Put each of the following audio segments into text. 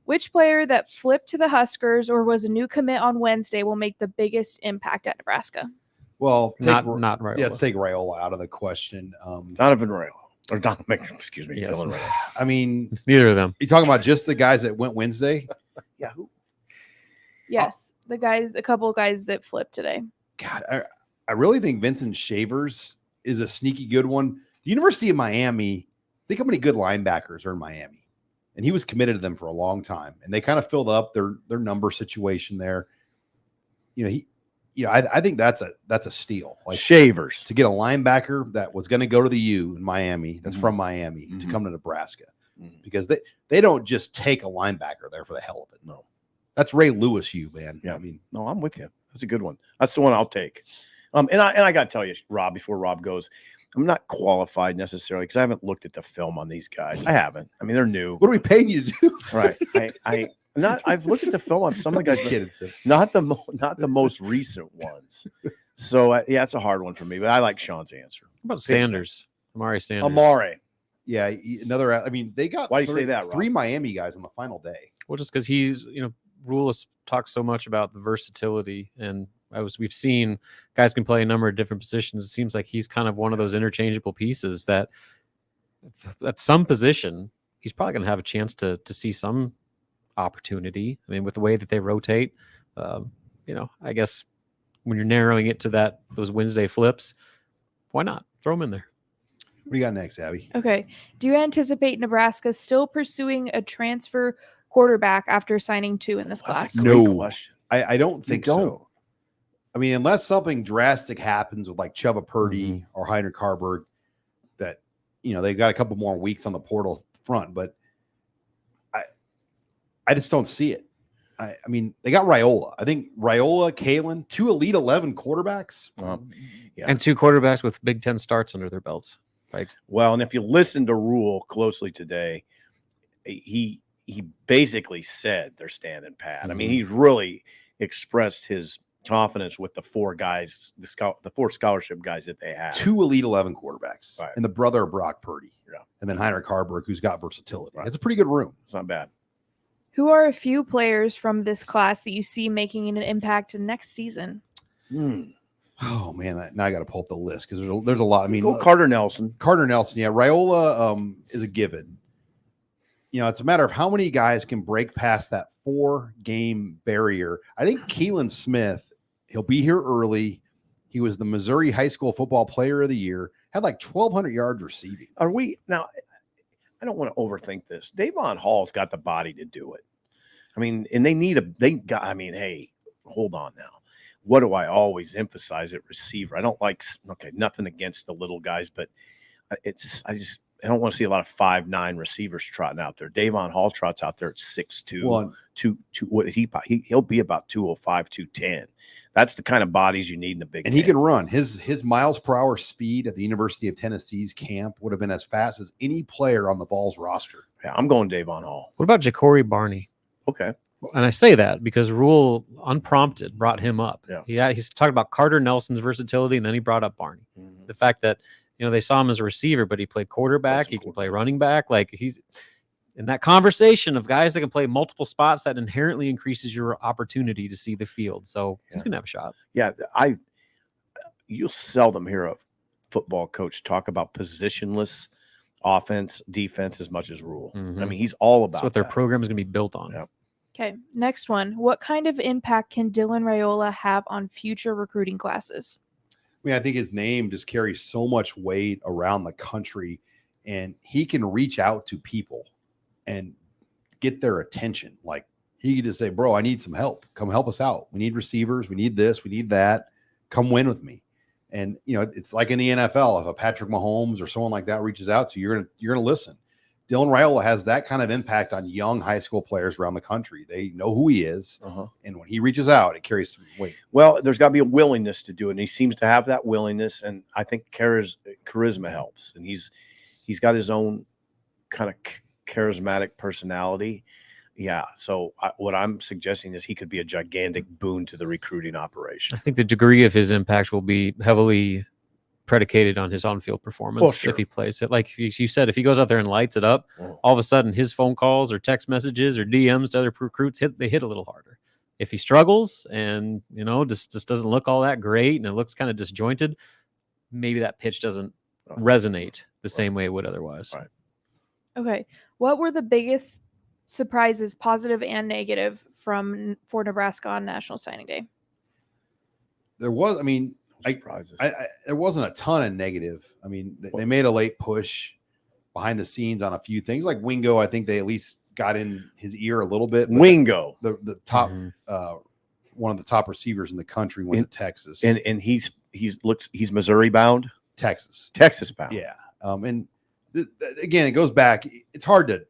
Which player that flipped to the Huskers or was a new commit on Wednesday will make the biggest impact at Nebraska? Well, not Raiola. Yeah, let's take Raiola out of the question. Donovan Raiola. Or excuse me, Yes. Dylan Raiola. I mean, Neither of them. You talking about just the guys that went Wednesday? Yeah. Who? Yes, a couple of guys that flipped today. God, I really think Vincent Shavers is a sneaky good one. The University of Miami, think how many good linebackers are in Miami. And he was committed to them for a long time. And they kind of filled up their number situation there. I think that's a steal. Like Shavers. To get a linebacker that was going to go to the U in Miami, that's from Miami, to come to Nebraska. Because they don't just take a linebacker there for the hell of it. No. That's Ray Lewis U, man. Yeah. No, I'm with you. That's a good one. That's the one I'll take. And I got to tell you, Rob, before Rob goes, I'm not qualified necessarily because I haven't looked at the film on these guys. I haven't. I mean, they're new. What are we paying you to do? Right. I've looked at the film on some of the guys, not the most recent ones. So yeah, it's a hard one for me. But I like Sean's answer. What about Sanders? Amari Sanders. Amari. Yeah, another. I mean, they got. Why do you say that, Rob? 3 Miami guys on the final day. Well, just because he's, Rule has talked so much about the versatility, and we've seen guys can play a number of different positions. It seems like he's kind of one of those interchangeable pieces that at some position he's probably going to have a chance to see some opportunity. I mean, with the way that they rotate, I guess when you're narrowing it to those Wednesday flips, why not throw him in there? What do you got next, Abby? Okay. Do you anticipate Nebraska still pursuing a transfer quarterback after signing 2 in this class? No question. I don't think so. I mean, unless something drastic happens with like Chuba Purdy or Heinrich Harburg, that they've got a couple more weeks on the portal front, but I just don't see it. I mean, they got Raiola. I think Raiola, Kalen, 2 Elite 11 quarterbacks, and 2 quarterbacks with Big Ten starts under their belts. Right. Well, and if you listen to Rule closely today, he basically said they're standing pat. I mean, he's really expressed his confidence with the 4 guys, the 4 scholarship guys that they have. 2 Elite 11 quarterbacks, right, and the brother of Brock Purdy, and then Heinrich Harburg, who's got versatility. Right. It's a pretty good room. It's not bad. Who are a few players from this class that you see making an impact next season? Oh man, now I got to pull up the list because there's a lot. I mean, Carter Nelson, yeah, Raiola is a given. It's a matter of how many guys can break past that 4-game barrier. I think Keelan Smith, he'll be here early. He was the Missouri High School Football Player of the Year. Had like 1,200 yards receiving. Are we now? I don't want to overthink this. Davon Hall's got the body to do it. I mean, and hey, hold on now. What do I always emphasize at receiver? I don't like, nothing against the little guys, but I don't want to see a lot of 5'9" receivers trotting out there. Davon Hall trots out there at 6'2", what is he? He'll be about 205, 210. That's the kind of bodies you need in the Big Ten. And he can run. His miles per hour speed at the University of Tennessee's camp would have been as fast as any player on the Vols roster. Yeah, I'm going Davon Hall. What about Ja'Cory Barney? Okay. And I say that because Rule, unprompted, brought him up. Yeah. He's talked about Carter Nelson's versatility, and then he brought up Barney. The fact that, they saw him as a receiver, but he played quarterback. He can play running back. Like, he's in that conversation of guys that can play multiple spots, that inherently increases your opportunity to see the field. So he's going to have a shot. Yeah. You'll seldom hear a football coach talk about positionless offense, defense as much as Rule. I mean, he's all about That's what their program is going to be built on. Yeah. Okay, next one. What kind of impact can Dylan Raiola have on future recruiting classes? I mean, I think his name just carries so much weight around the country, and he can reach out to people and get their attention. Like, he could just say, bro, I need some help. Come help us out. We need receivers. We need this. We need that. Come win with me. And, it's like in the NFL, if a Patrick Mahomes or someone like that reaches out to you, you're going to listen. Dylan Raiola has that kind of impact on young high school players around the country. They know who he is, and when he reaches out, it carries some weight. Well, there's got to be a willingness to do it, and he seems to have that willingness, and I think charisma helps, and he's got his own kind of charismatic personality. Yeah, so what I'm suggesting is he could be a gigantic boon to the recruiting operation. I think the degree of his impact will be heavily predicated on his on-field performance. sure. If he plays it, like you said, if he goes out there and lights it up, all of a sudden his phone calls or text messages or DMs to other recruits they hit a little harder. If he struggles and just doesn't look all that great and it looks kind of disjointed, maybe that pitch doesn't resonate the same way it would otherwise. Right. Okay. What were the biggest surprises, positive and negative, for Nebraska on National Signing Day? There was, I mean, Surprises. there wasn't a ton of negative. I mean, they made a late push behind the scenes on a few things. Like Wingo, I think they at least got in his ear a little bit. Wingo, the top, one of the top receivers in the country, went to Texas, and he's Missouri bound, Texas bound. Yeah, and again, it goes back. It's hard to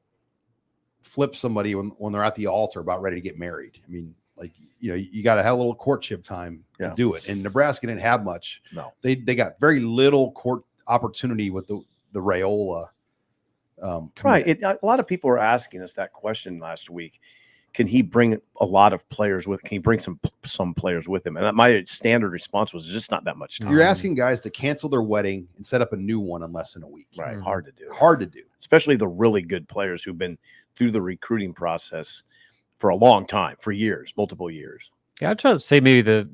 flip somebody when they're at the altar about ready to get married. I mean, like, you got to have a little courtship time to do it. And Nebraska didn't have much. No, they got very little court opportunity with the Raiola. Right. A lot of people were asking us that question last week. Can he bring a lot of players with? Can he bring some players with him? And my standard response was just not that much time. You're asking guys to cancel their wedding and set up a new one in less than a week. Right. Hard to do. Hard to do. Especially the really good players who've been through the recruiting process for a long time, for years, multiple years. Yeah, I'd try to say maybe the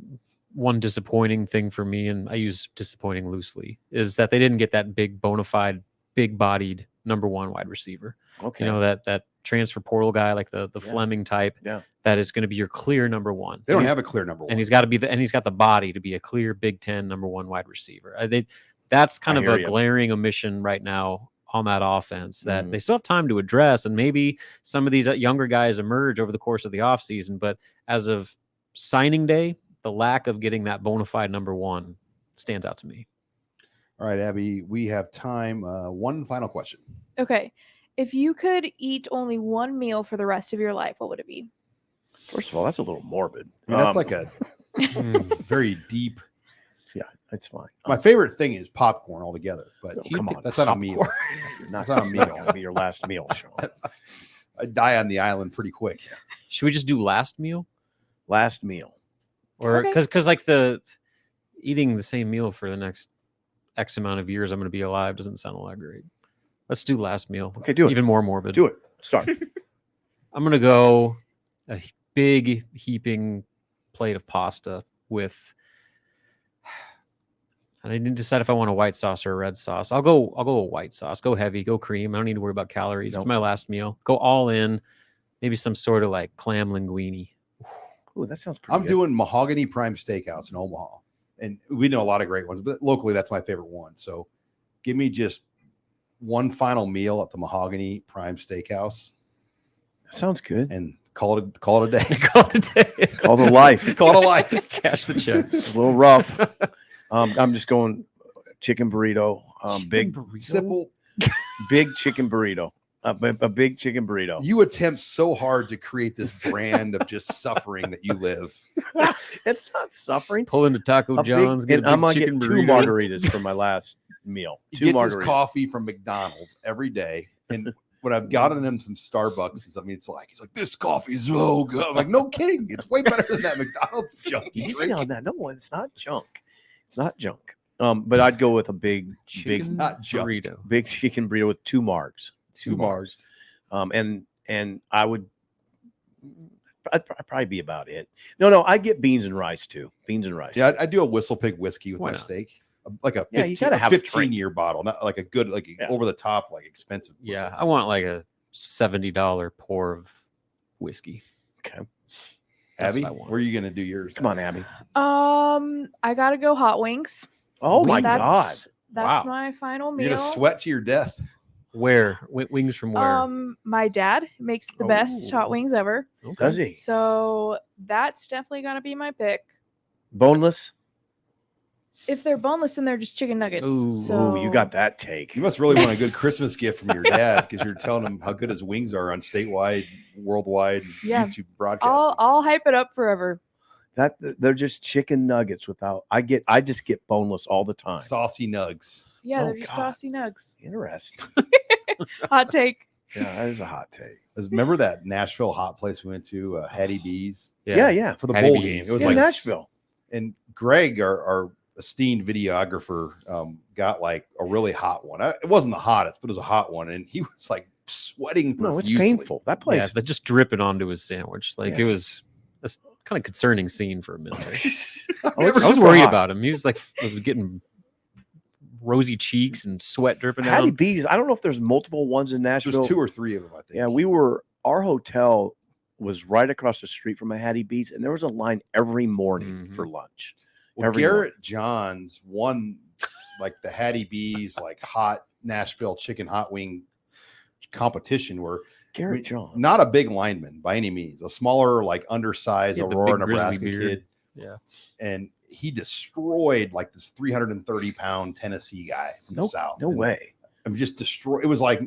one disappointing thing for me, and I use disappointing loosely, is that they didn't get that big bona fide, big-bodied number one wide receiver. Okay. That transfer portal guy, like the Fleming type, that is going to be your clear number one. They don't have a clear number one. And he's got the body to be a clear Big Ten number one wide receiver. That's kind of a glaring omission right now on that offense that they still have time to address. And maybe some of these younger guys emerge over the course of the offseason. But as of signing day, the lack of getting that bona fide number one stands out to me. All right, Abby, we have time. One final question. Okay. If you could eat only one meal for the rest of your life, what would it be? First of all, that's a little morbid. I mean, that's like a very deep. Yeah, that's fine. My favorite thing is popcorn altogether, but come on, that's not a meal. That's not going to be your last meal, Sean. I die on the island pretty quick. Should we just do last meal? Last meal, or because like the eating the same meal for the next X amount of years I'm going to be alive doesn't sound all that great. Let's do last meal. Okay, do it. Even more morbid. Do it. Start. I'm going to go a big heaping plate of pasta with. I didn't decide if I want a white sauce or a red sauce. I'll go a white sauce. Go heavy. Go cream. I don't need to worry about calories. Nope. It's my last meal. Go all in. Maybe some sort of like clam linguine. Oh, that sounds pretty good. I'm doing Mahogany Prime Steakhouse in Omaha, and we know a lot of great ones, but locally that's my favorite one. So, give me just one final meal at the Mahogany Prime Steakhouse. That sounds good. And call it a day. Call it a day. Call it a life. Call it a life. Cash the check. It's a little rough. I'm just going chicken burrito. Big chicken burrito. A big chicken burrito. You attempt so hard to create this brand of just suffering that you live. It's not suffering. Just pull into Taco John's. I'm gonna get 2 margaritas for my last meal. He gets his coffee from McDonald's every day, and when I've gotten him some Starbucks, he's like, this coffee is so good. I'm like, no kidding, it's way better than that McDonald's junk. Easy on that. No, it's not junk. It's not junk. But I'd go with a big chicken burrito with 2 margs. 2 margs. And I'd probably be about it. No, I get beans and rice too. Beans and rice. Yeah, I do a Whistle Pig whiskey with my steak. Like a 15-year bottle, not like a good, over the top, like expensive. Yeah, I want like a $70 pour of whiskey. Okay. Abby, where are you gonna do yours? Come on, Abby. I gotta go hot wings. Oh my God. That's my final meal. You're gonna sweat to your death. Where? Wings from where? My dad makes the best hot wings ever. Okay. Does he? So that's definitely gonna be my pick. Boneless? If they're boneless, then they're just chicken nuggets. Ooh, you got that take. You must really want a good Christmas gift from your dad because you're telling him how good his wings are on statewide, worldwide YouTube broadcast. I'll hype it up forever. That they're just chicken nuggets without. I just get boneless all the time. Saucy nugs. Yeah, they're just saucy nugs. Interesting. Hot take. Yeah, that is a hot take. Remember that Nashville hot place we went to, Hattie B's? Yeah. For the Hattie bowl B's. game. It was like Nashville. And Greg, our esteemed videographer got like a really hot one. It wasn't the hottest, but it was a hot one, and he was like sweating No, it's profusely. painful. That Yeah, place. but just dripping onto his sandwich. Like Yeah. it was a kind of concerning scene for a minute. I've Oh, never it's I was super worried hot. about him. He was like was getting rosy cheeks and sweat dripping Hattie down. B's. I don't know if there's multiple ones in Nashville. There's 2 or 3 of them, I think. Yeah, our hotel was right across the street from a Hattie B's, and there was a line every morning for lunch. Well, every Garrett Johns won like the Hattie B's like hot Nashville chicken hot wing competition where Garrett John. not a big lineman by any means, a smaller, like undersized He had the Aurora, big grizzly Nebraska beard. kid. Yeah. And he destroyed like this 330-pound Tennessee guy from the South. No And way. I mean, just destroy. It was like,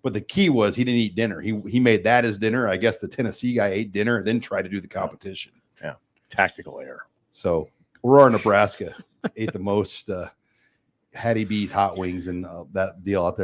but the key was he didn't eat dinner. He made that his dinner. I guess the Tennessee guy ate dinner, then tried to do the competition. Yeah. Tactical error. So Aurora, Nebraska ate the most Hattie B's hot wings and that deal out there.